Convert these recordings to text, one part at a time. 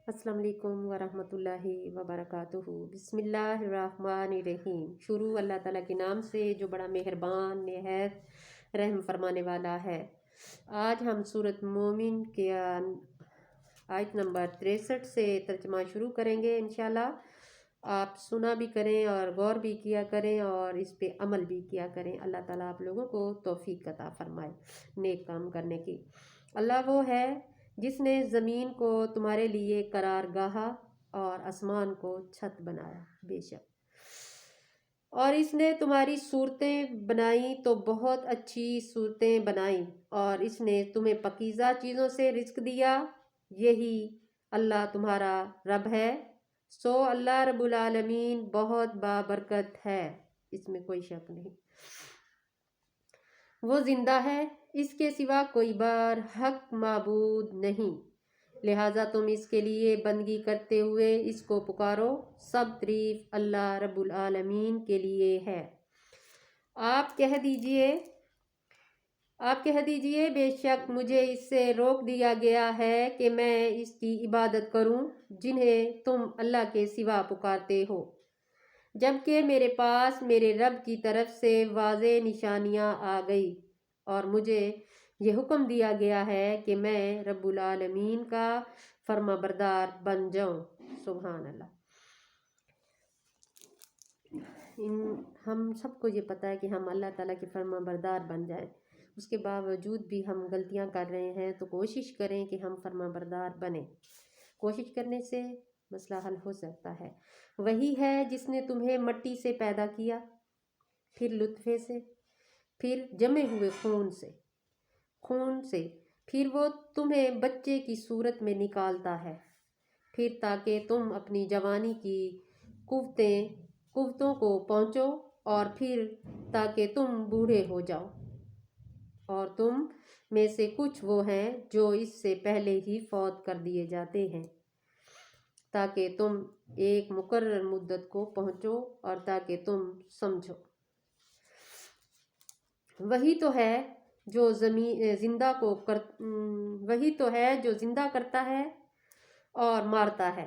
السلام علیکم ورحمۃ اللہ وبرکاتہ۔ بسم اللہ الرحمن الرحیم۔ شروع اللہ تعالیٰ کے نام سے جو بڑا مہربان نہایت رحم فرمانے والا ہے۔ آج ہم سورۃ مومن کے آیت نمبر 63 سے ترجمہ شروع کریں گے انشاءاللہ۔ آپ سنا بھی کریں اور غور بھی کیا کریں اور اس پہ عمل بھی کیا کریں۔ اللہ تعالیٰ آپ لوگوں کو توفیق عطا فرمائے نیک کام کرنے کی۔ اللہ وہ ہے جس نے زمین کو تمہارے لیے قرار گاہا اور آسمان کو چھت بنایا، بے شک۔ اور اس نے تمہاری صورتیں بنائیں تو بہت اچھی صورتیں بنائیں، اور اس نے تمہیں پاکیزہ چیزوں سے رزق دیا۔ یہی اللہ تمہارا رب ہے، سو اللہ رب العالمین بہت بابرکت ہے، اس میں کوئی شک نہیں۔ وہ زندہ ہے، اس کے سوا کوئی برحق معبود نہیں، لہٰذا تم اس کے لیے بندگی کرتے ہوئے اس کو پکارو۔ سب تعریف اللہ رب العالمین کے لیے ہے۔ آپ کہہ دیجئے بے شک مجھے اس سے روک دیا گیا ہے کہ میں اس کی عبادت کروں جنہیں تم اللہ کے سوا پکارتے ہو، جبکہ میرے پاس میرے رب کی طرف سے واضح نشانیاں آ گئی، اور مجھے یہ حکم دیا گیا ہے کہ میں رب العالمین کا فرما بردار بن جاؤں۔ سبحان اللہ۔ ہم سب کو یہ پتہ ہے کہ ہم اللہ تعالیٰ کے فرما بردار بن جائیں، اس کے باوجود بھی ہم غلطیاں کر رہے ہیں، تو کوشش کریں کہ ہم فرما بردار بنیں۔ کوشش کرنے سے مسئلہ حل ہو سکتا ہے۔ وہی ہے جس نے تمہیں مٹی سے پیدا کیا، پھر لطفے سے، پھر جمے ہوئے خون سے، پھر وہ تمہیں بچے کی صورت میں نکالتا ہے، پھر تاکہ تم اپنی جوانی کی قوتوں کو پہنچو، اور پھر تاکہ تم بوڑھے ہو جاؤ۔ اور تم میں سے کچھ وہ ہیں جو اس سے پہلے ہی فوت کر دیے جاتے ہیں، تاکہ تم ایک مقرر مدت کو پہنچو اور تاکہ تم سمجھو۔ وہی تو ہے جو زندہ کرتا ہے اور مارتا ہے،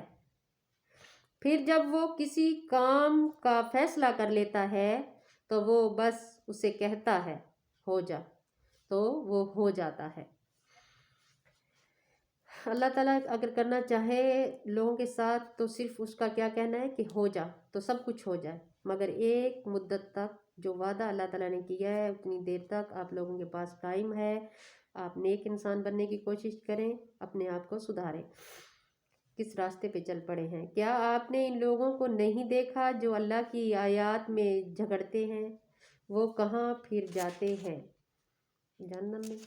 پھر جب وہ کسی کام کا فیصلہ کر لیتا ہے تو وہ بس اسے کہتا ہے ہو جا، تو وہ ہو جاتا ہے۔ اللہ تعالیٰ اگر کرنا چاہے لوگوں کے ساتھ تو صرف اس کا کیا کہنا ہے کہ ہو جا تو سب کچھ ہو جائے، مگر ایک مدت تک جو وعدہ اللہ تعالیٰ نے کیا ہے اتنی دیر تک آپ لوگوں کے پاس قائم ہے۔ آپ نیک انسان بننے کی کوشش کریں، اپنے آپ کو سدھاریں۔ کس راستے پہ چل پڑے ہیں؟ کیا آپ نے ان لوگوں کو نہیں دیکھا جو اللہ کی آیات میں جھگڑتے ہیں؟ وہ کہاں پھر جاتے ہیں؟ جہنم میں۔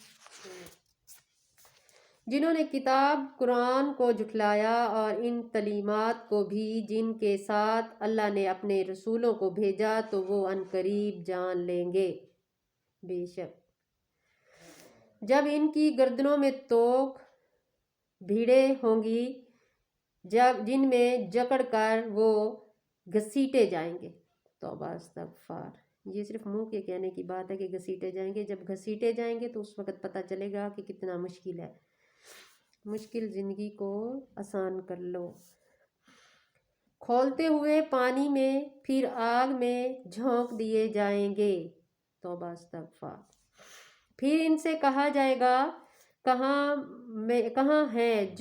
جنہوں نے کتاب قرآن کو جھٹلایا اور ان تعلیمات کو بھی جن کے ساتھ اللہ نے اپنے رسولوں کو بھیجا، تو وہ عنقریب جان لیں گے، بے شک جب ان کی گردنوں میں توق بھیڑیں ہوں گی جن میں جکڑ کر وہ گھسیٹے جائیں گے۔ توبہ استغفار۔ یہ صرف منہ کے کہنے کی بات ہے کہ گھسیٹے جائیں گے، جب گھسیٹے جائیں گے تو اس وقت پتہ چلے گا کہ کتنا مشکل ہے۔ مشکل زندگی کو آسان کر لو۔ کھولتے ہوئے پانی میں، پھر آگ میں جھونک دیے جائیں گے۔ توبہ استغفار۔ پھر ان سے کہا جائے گا کہاں ہیں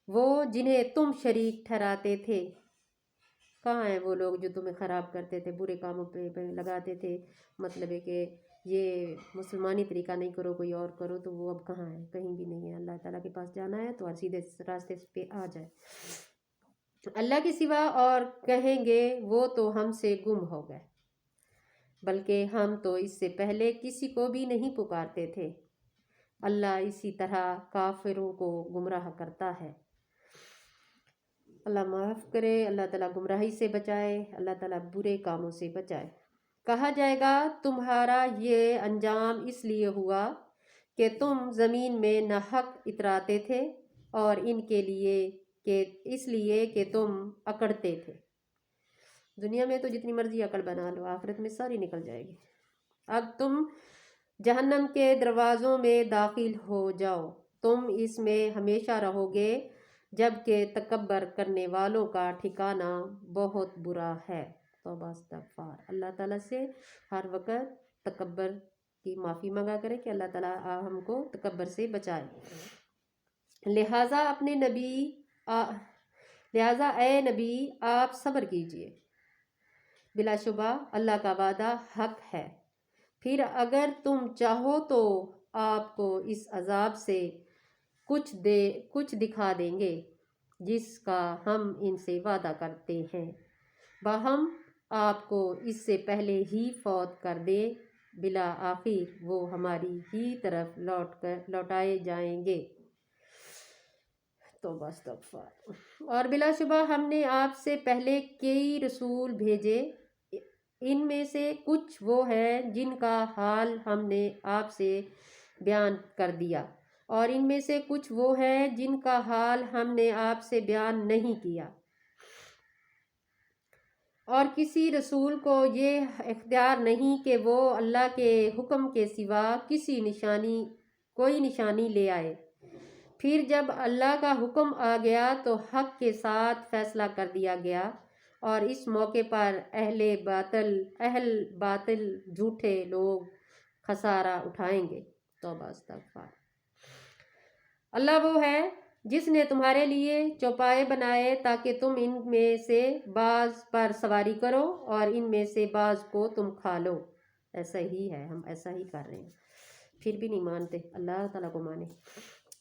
وہ جنہیں تم شریک ٹھہراتے تھے؟ کہاں ہیں وہ لوگ جو تمہیں خراب کرتے تھے، برے کاموں پہ لگاتے تھے، مطلب ہے کہ یہ مسلمانی طریقہ نہیں کرو کوئی اور کرو، تو وہ اب کہاں ہے؟ کہیں بھی نہیں ہے۔ اللہ تعالیٰ کے پاس جانا ہے تو سیدھے راستے پہ آ جائے۔ اللہ کے سوا اور کہیں گے وہ تو ہم سے گم ہو گئے، بلکہ ہم تو اس سے پہلے کسی کو بھی نہیں پکارتے تھے۔ اللہ اسی طرح کافروں کو گمراہ کرتا ہے۔ اللہ معاف کرے، اللہ تعالیٰ گمراہی سے بچائے، اللہ تعالیٰ برے کاموں سے بچائے۔ کہا جائے گا تمہارا یہ انجام اس لیے ہوا کہ تم زمین میں ناحق اتراتے تھے، اور اس لیے کہ تم اکڑتے تھے۔ دنیا میں تو جتنی مرضی عقل بنا لو، آخرت میں ساری نکل جائے گی۔ اب تم جہنم کے دروازوں میں داخل ہو جاؤ، تم اس میں ہمیشہ رہو گے، جبکہ تکبر کرنے والوں کا ٹھکانہ بہت برا ہے۔ توبہ استغفار۔ اللہ تعالیٰ سے ہر وقت تکبر کی معافی مانگا کرے کہ اللہ تعالیٰ ہم کو تکبر سے بچائے۔ لہٰذا اے نبی آپ صبر کیجئے، بلا شبہ اللہ کا وعدہ حق ہے۔ پھر اگر تم چاہو تو آپ کو اس عذاب سے کچھ دکھا دیں گے جس کا ہم ان سے وعدہ کرتے ہیں، باہم آپ کو اس سے پہلے ہی فوت کر دے، بالآخر وہ ہماری ہی طرف لوٹائے جائیں گے۔ توبہ استغفار۔ اور بلا شبہ ہم نے آپ سے پہلے کئی رسول بھیجے، ان میں سے کچھ وہ ہیں جن کا حال ہم نے آپ سے بیان کر دیا، اور ان میں سے کچھ وہ ہیں جن کا حال ہم نے آپ سے بیان نہیں کیا۔ اور کسی رسول کو یہ اختیار نہیں کہ وہ اللہ کے حکم کے سوا کوئی نشانی لے آئے۔ پھر جب اللہ کا حکم آ گیا تو حق کے ساتھ فیصلہ کر دیا گیا، اور اس موقع پر اہل باطل جھوٹے لوگ خسارہ اٹھائیں گے۔ توبہ استغفار۔ اللہ وہ ہے جس نے تمہارے لیے چوپائے بنائے تاکہ تم ان میں سے بعض پر سواری کرو اور ان میں سے بعض کو تم کھا لو۔ ایسا ہی ہے، ہم ایسا ہی کر رہے ہیں، پھر بھی نہیں مانتے، اللہ تعالیٰ کو مانے۔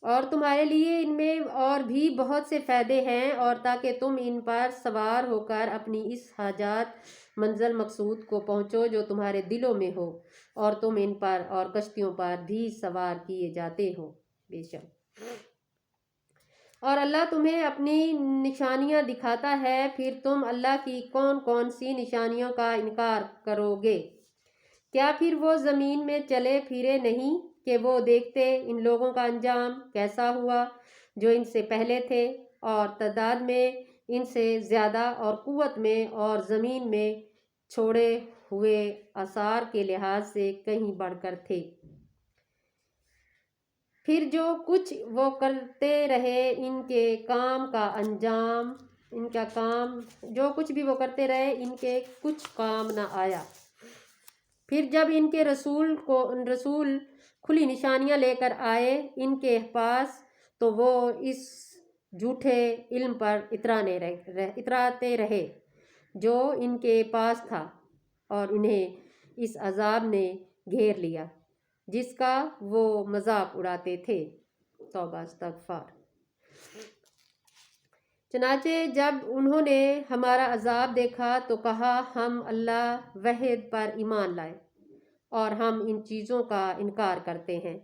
اور تمہارے لیے ان میں اور بھی بہت سے فائدے ہیں، اور تاکہ تم ان پر سوار ہو کر اپنی اس حاجات منزل مقصود کو پہنچو جو تمہارے دلوں میں ہو، اور تم ان پر اور کشتیوں پر بھی سوار کیے جاتے ہو، بے شک۔ اور اللہ تمہیں اپنی نشانیاں دکھاتا ہے، پھر تم اللہ کی کون کون سی نشانیوں کا انکار کرو گے؟ کیا پھر وہ زمین میں چلے پھرے نہیں کہ وہ دیکھتے ان لوگوں کا انجام کیسا ہوا جو ان سے پہلے تھے، اور تعداد میں ان سے زیادہ اور قوت میں اور زمین میں چھوڑے ہوئے آثار کے لحاظ سے کہیں بڑھ کر تھے۔ پھر جو کچھ وہ کرتے رہے ان کے کام کا انجام، جو کچھ بھی وہ کرتے رہے ان کے کچھ کام نہ آیا۔ پھر جب ان کے رسول کھلی نشانیاں لے کر آئے ان کے پاس تو وہ اس جھوٹے علم پر اتراتے رہے جو ان کے پاس تھا، اور انہیں اس عذاب نے گھیر لیا جس کا وہ مذاق اڑاتے تھے۔ توبہ استغفار۔ چنانچہ جب انہوں نے ہمارا عذاب دیکھا تو کہا ہم اللہ واحد پر ایمان لائے، اور ہم ان چیزوں کا انکار کرتے ہیں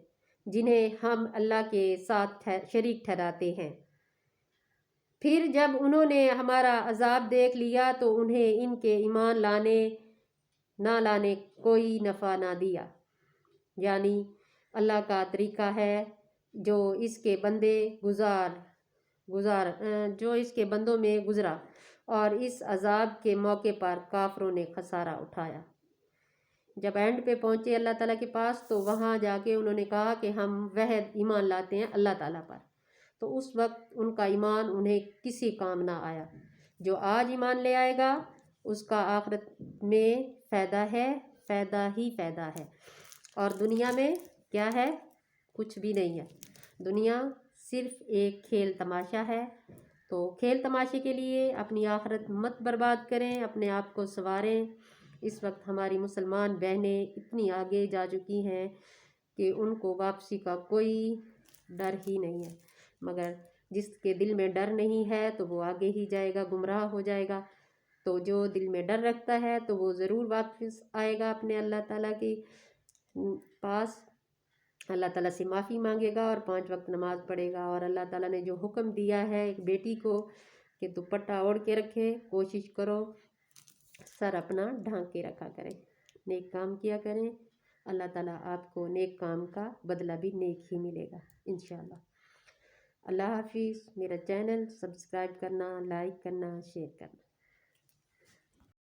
جنہیں ہم اللہ کے ساتھ شریک ٹھہراتے ہیں۔ پھر جب انہوں نے ہمارا عذاب دیکھ لیا تو انہیں ان کے ایمان نہ لانے کوئی نفع نہ دیا، یعنی اللہ کا طریقہ ہے جو اس کے بندوں میں گزرا، اور اس عذاب کے موقع پر کافروں نے خسارہ اٹھایا۔ جب اینڈ پہ پہنچے اللہ تعالیٰ کے پاس تو وہاں جا کے انہوں نے کہا کہ ہم واحد ایمان لاتے ہیں اللہ تعالیٰ پر، تو اس وقت ان کا ایمان انہیں کسی کام نہ آیا۔ جو آج ایمان لے آئے گا اس کا آخرت میں فائدہ ہی فائدہ ہے، اور دنیا میں کیا ہے؟ کچھ بھی نہیں ہے۔ دنیا صرف ایک کھیل تماشا ہے، تو کھیل تماشے کے لیے اپنی آخرت مت برباد کریں، اپنے آپ کو سنواریں۔ اس وقت ہماری مسلمان بہنیں اتنی آگے جا چکی ہیں کہ ان کو واپسی کا کوئی ڈر ہی نہیں ہے، مگر جس کے دل میں ڈر نہیں ہے تو وہ آگے ہی جائے گا، گمراہ ہو جائے گا۔ تو جو دل میں ڈر رکھتا ہے تو وہ ضرور واپس آئے گا اپنے اللہ تعالیٰ کے پاس، اللہ تعالیٰ سے معافی مانگے گا اور 5 وقت نماز پڑھے گا۔ اور اللہ تعالیٰ نے جو حکم دیا ہے ایک بیٹی کو کہ دوپٹہ اوڑھ کے رکھے، کوشش کرو سر اپنا ڈھانک کے رکھا کریں، نیک کام کیا کریں، اللہ تعالیٰ آپ کو نیک کام کا بدلہ بھی نیک ہی ملے گا انشاءاللہ۔ اللہ حافظ۔ میرا چینل سبسکرائب کرنا، لائک کرنا، شیئر کرنا۔